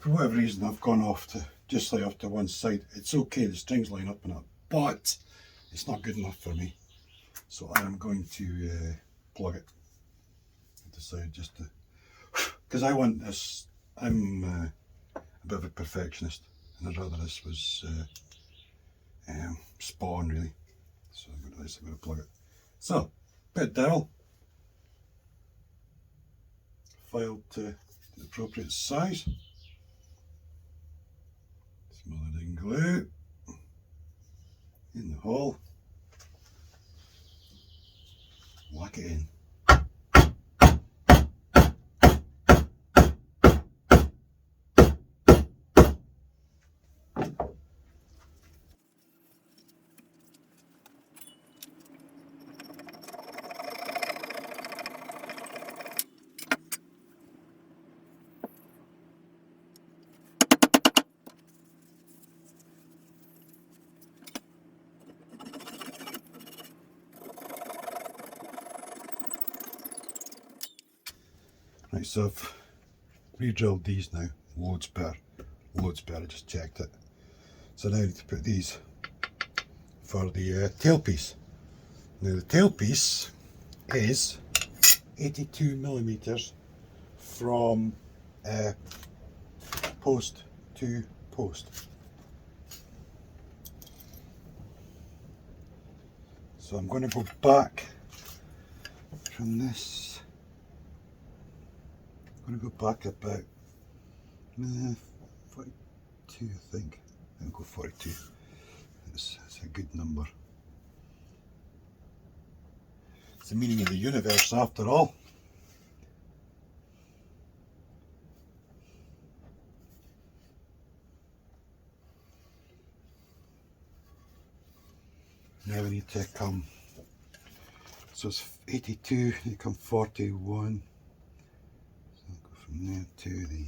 for whatever reason I've gone off to just like off to one side. It's okay, the strings line up and up, but it's not good enough for me. So I am going to plug it. I decided just to, because I want this, I'm a bit of a perfectionist and I'd rather this was spot on really. So I'm going to plug it. So, bit dowel, filed to the appropriate size, smothered in glue, in the hole, whack it in. Right, so I've re-drilled these now, loads better, I just checked it. So now I need to put these for the tailpiece. Now the tailpiece is 82 millimeters from post to post. So I'm going to go back from this. I'm going to go back about 42, I think. I'll go 42. That's a good number. It's the meaning of the universe after all. Now we need to come, so it's 82, you come 41. So I'll go from there to the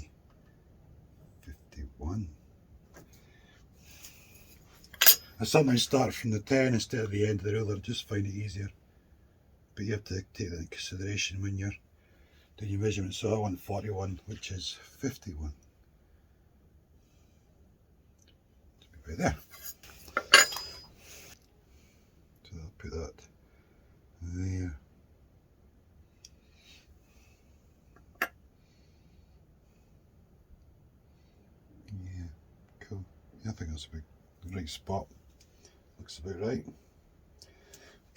51. I sometimes start from the 10 instead of the end of the ruler, just find it easier. But you have to take that into consideration when you're doing your measurements. So I want 41, which is 51. Just be right there. So I'll put that there. Yeah, cool. Yeah, I think that's about the right spot. Looks about right.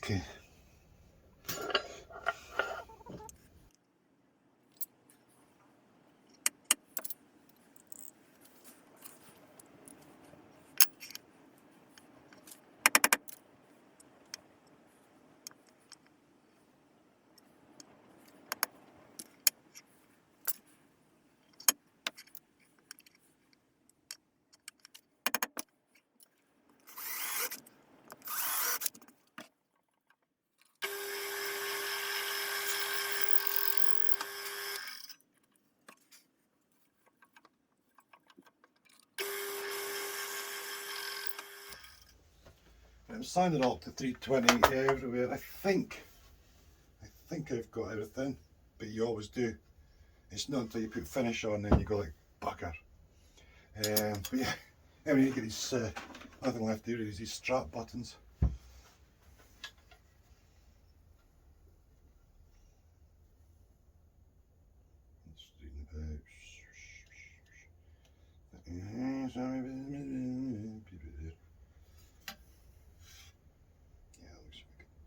Okay. I'm signing up to 320 everywhere. I think I've got everything, but you always do. It's not until you put finish on then you go like bugger. But yeah, anyway, you get these nothing left here is these strap buttons.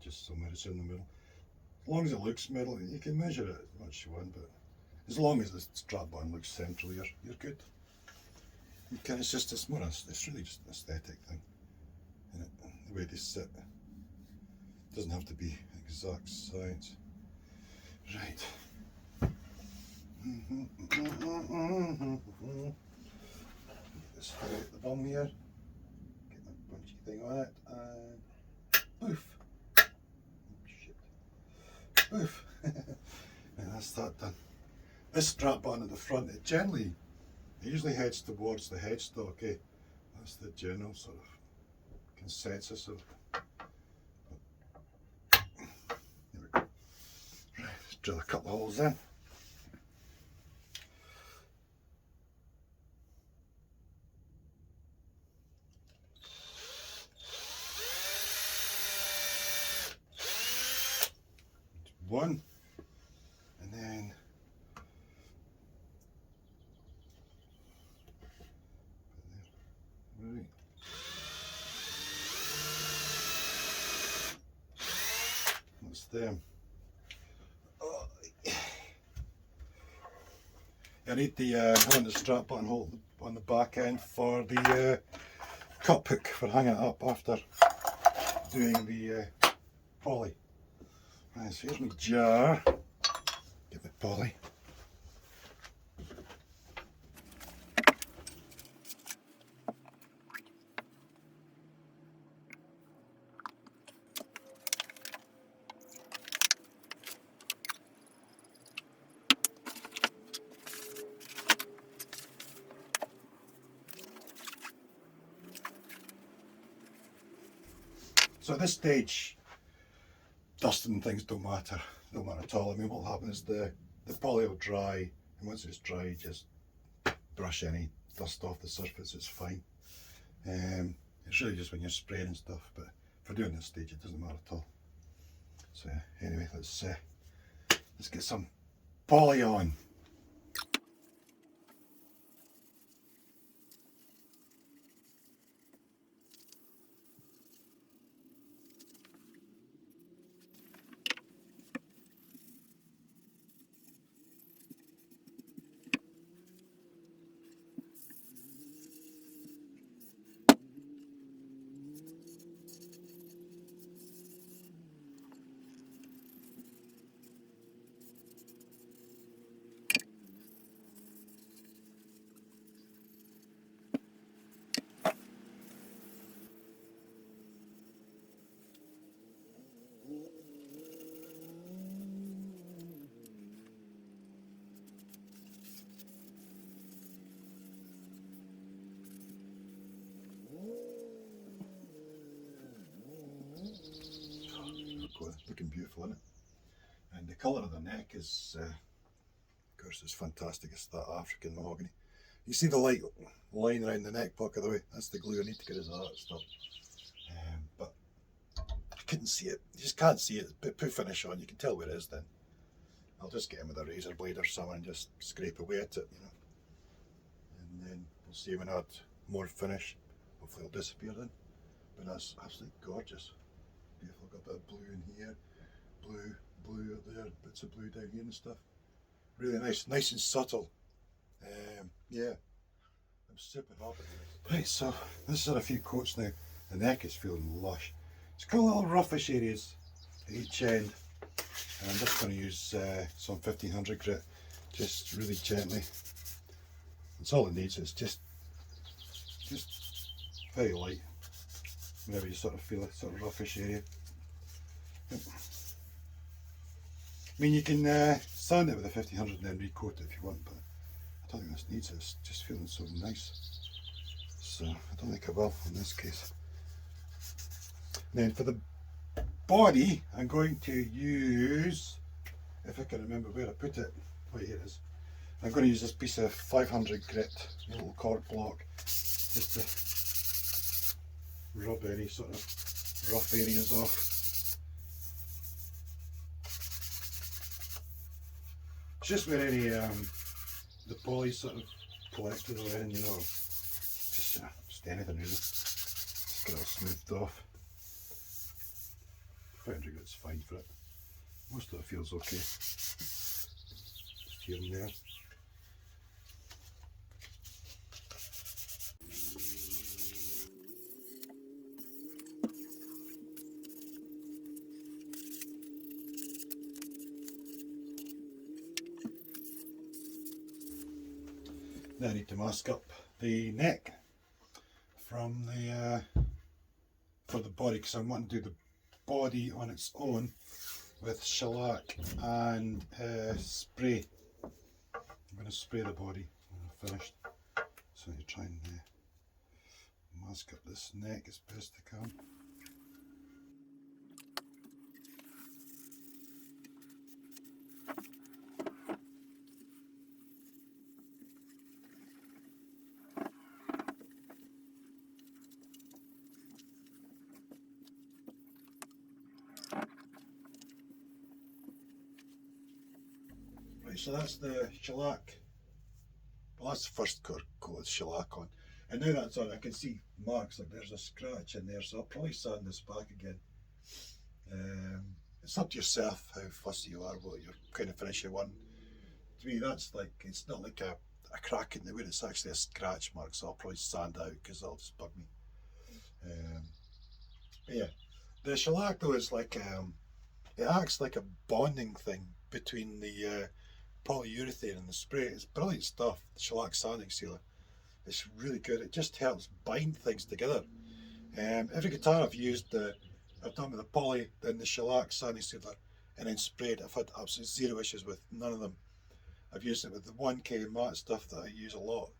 Just somewhere it's in the middle. As long as it looks middle, you can measure it as much as you want, but as long as the strap button looks central, you're good. It's just it's really just an aesthetic thing. And the way they sit, it doesn't have to be exact science. Right. This out the bum here. Get that bunchy thing on it and poof. Poof. And that's that done. This strap button at the front, it usually heads towards the headstock, okay? That's the general sort of consensus of. There we go. Right, let's drill a couple of holes in. one, and then right. That's them. Oh. I need the one the strap button hole on the back end for the cup hook for hanging it up after doing the poly. Right, so here's my jar. Get the poly. So at this stage, dust and things don't matter at all. I mean, what'll happen is the poly will dry, and once it's dry, just brush any dust off the surface, it's fine. It's really just when you're spraying and stuff, but for doing this stage, it doesn't matter at all. So anyway, let's get some poly on. Looking beautiful, isn't it? And the colour of the neck is, of course, it's fantastic. It's that African mahogany. You see the light line around the neck pocket, the way that's the glue I need to get rid of that stuff. But I couldn't see it. You just can't see it. Put finish on, you can tell where it is. Then I'll just get in with a razor blade or something and just scrape away at it, you know. And then we'll see when I add more finish. Hopefully it'll disappear then. But that's absolutely gorgeous. Beautiful. Got a bit of blue in here, blue up there, bits of blue down here and stuff. Really nice and subtle. Yeah, I'm super happy with it. Right, so this is a few coats now. The neck is feeling lush. It's got little roughish areas at each end, and I'm just going to use some 1500 grit, just really gently. That's all it needs. It's just very light. Whenever you sort of feel a sort of roughish area. Yep. I mean, you can sand it with a 1500 and then recoat it if you want, but I don't think this needs it. It's just feeling so nice. So I don't think I will in this case. Then for the body, I'm going to use, if I can remember where I put it, wait, here it is. I'm going to use this piece of 500 grit, a little cork block, just to rub any sort of rough areas off. It's just where any the poly sort of collected or anything, you know, just anything really. Just get it all smoothed off. 500 grit's fine for it. Most of it feels okay. Just here and there. Now I need to mask up the neck from the for the body, because I want to do the body on its own with shellac and spray. I'm going to spray the body when I'm finished. So you try and mask up this neck as best I can. Right, so that's the shellac. Well, that's the first coat of shellac on. And now that's on, I can see marks, like there's a scratch in there, so I'll probably sand this back again. It's up to yourself how fussy you are, what you're kind of finish you want. To me, that's like, it's not like a crack in the wood, it's actually a scratch mark, so I'll probably sand out because it'll just bug me. But yeah, the shellac though is like, it acts like a bonding thing between the polyurethane and the spray. It's brilliant stuff, the shellac sanding sealer. It's really good, it just helps bind things together. Every guitar I've used, I've done with the poly, then the shellac sanding sealer, and then sprayed. I've had absolutely zero issues with none of them. I've used it with the 1K matte stuff that I use a lot,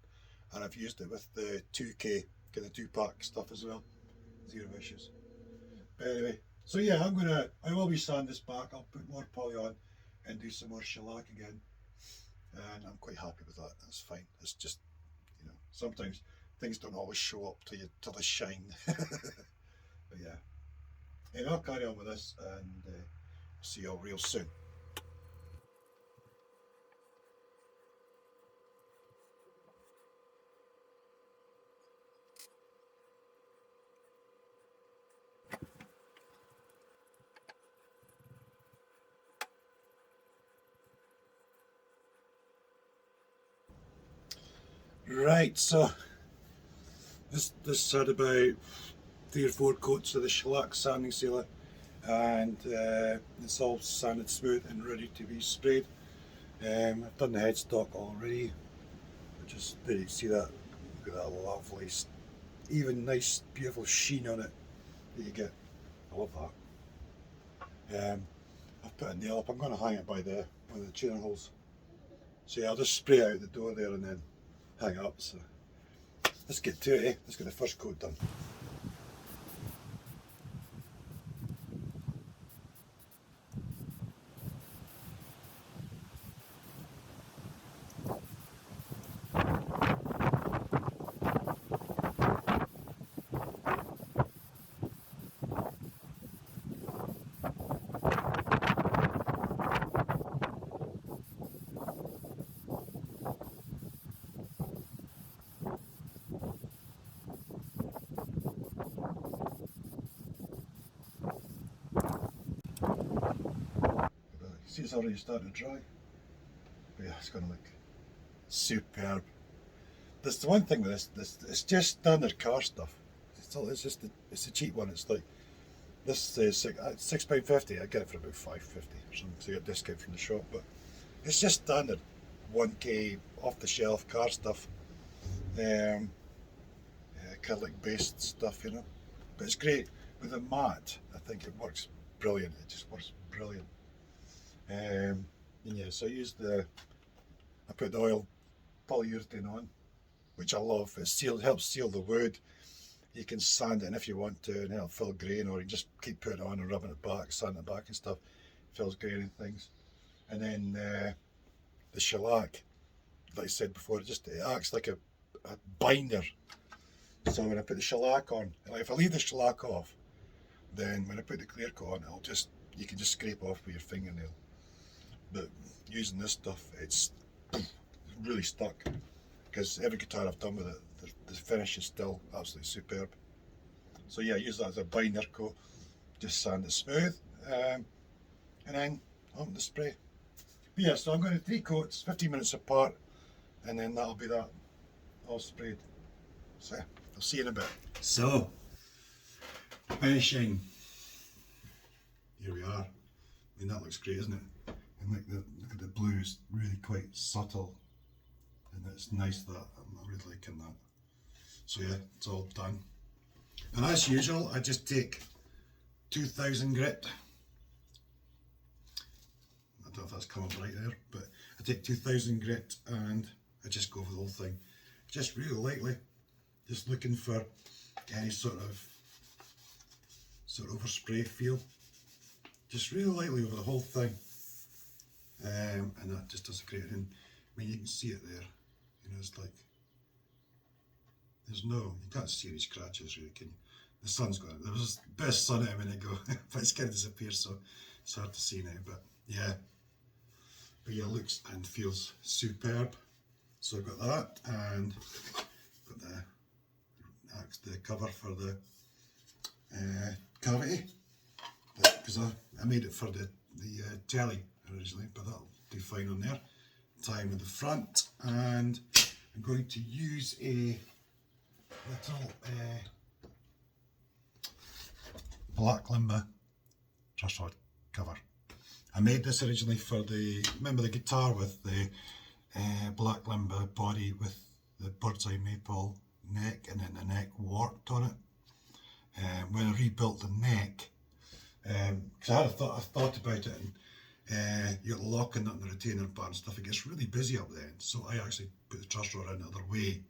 and I've used it with the 2K, kind of 2-pack stuff as well. Zero issues. But anyway, so yeah, I will be sanding this back. I'll put more poly on and do some more shellac again, and I'm quite happy with that. That's fine. It's just, you know, sometimes things don't always show up till they shine. But yeah, anyway, I'll carry on with this, and see you all real soon. Right, so this had about 3 or 4 coats of the shellac sanding sealer, and it's all sanded smooth and ready to be sprayed. I've done the headstock already, which is, there you see that, look at that lovely, even nice beautiful sheen on it that you get. I love that. I've put a nail up, I'm going to hang it by one of the tuner holes. So yeah, I'll just spray out the door there and then hang it up. So let's get to it, eh? Let's get the first coat done. See, it's already starting to dry. But yeah, it's going to look superb. That's the one thing with this it's just standard car stuff. It's a cheap one. It's like, this is £6.50. I get it for about £5.50 or something, so you get a discount from the shop. But it's just standard 1K off the shelf car stuff, acrylic based stuff, you know. But it's great with the matte. I think it works brilliant. It just works brilliant. And yeah, so I put the oil polyurethane on, which I love. It helps seal the wood. You can sand it in if you want to, and it'll fill grain, or you just keep putting it on and rubbing it back, sanding it back and stuff. Fills grain and things. And then the shellac, like I said before, it acts like a binder. So when I put the shellac on, like if I leave the shellac off, then when I put the clear coat on, you can just scrape off with your fingernail. But using this stuff, it's really stuck, because every guitar I've done with it, the finish is still absolutely superb. So yeah, use that as a binder coat, just sand it smooth, and then on the spray. But yeah, so I'm going to 3 coats, 15 minutes apart, and then that'll be that all sprayed. So I'll see you in a bit. So, finishing. Here we are. I mean, that looks great, isn't it? And look at the blue, it's really quite subtle, and it's nice, that I'm really liking that. So yeah, it's all done. And as usual, I just take 2000 grit. I don't know if that's coming right there, but I take 2000 grit and I just go over the whole thing, just really lightly, just looking for any sort of overspray feel, just really lightly over the whole thing, and that just does a great thing. I mean, you can see it there, you know, it's like, you can't see any scratches really, can you? The sun's gone, there was the best sun out a minute ago, but it's kind of disappeared, so it's hard to see now. But yeah, but yeah, looks and feels superb. So I've got that, and got the cover for the cavity, because I made it for the jelly originally, but that'll do fine on there. Tying with the front, and I'm going to use a little black limber truss rod cover. I made this originally for remember the guitar with the black limber body with the bird's eye maple neck, and then the neck warped on it. When I rebuilt the neck, because I thought about it, and you're locking up the retainer bar and stuff, it gets really busy up then, so I actually put the truss rod in the other way,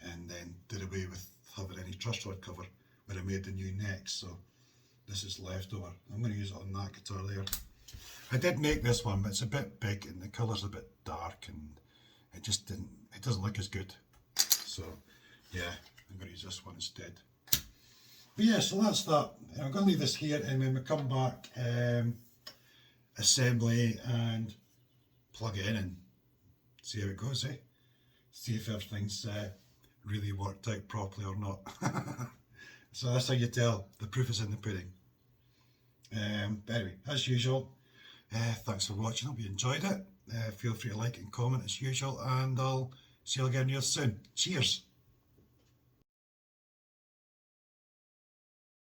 and then did away with having any truss rod cover when I made the new neck. So this is leftover. I'm going to use it on that guitar there. I did make this one, but it's a bit big and the colour's a bit dark, and it doesn't look as good. So yeah, I'm going to use this one instead. But yeah, so that's that. I'm going to leave this here, and when we come back, assembly and plug it in and see how it goes, eh? See if everything's really worked out properly or not. So that's how you tell the proof is in the pudding. But anyway, as usual, thanks for watching. Hope you enjoyed it. Feel free to like and comment as usual, and I'll see you again real soon. Cheers.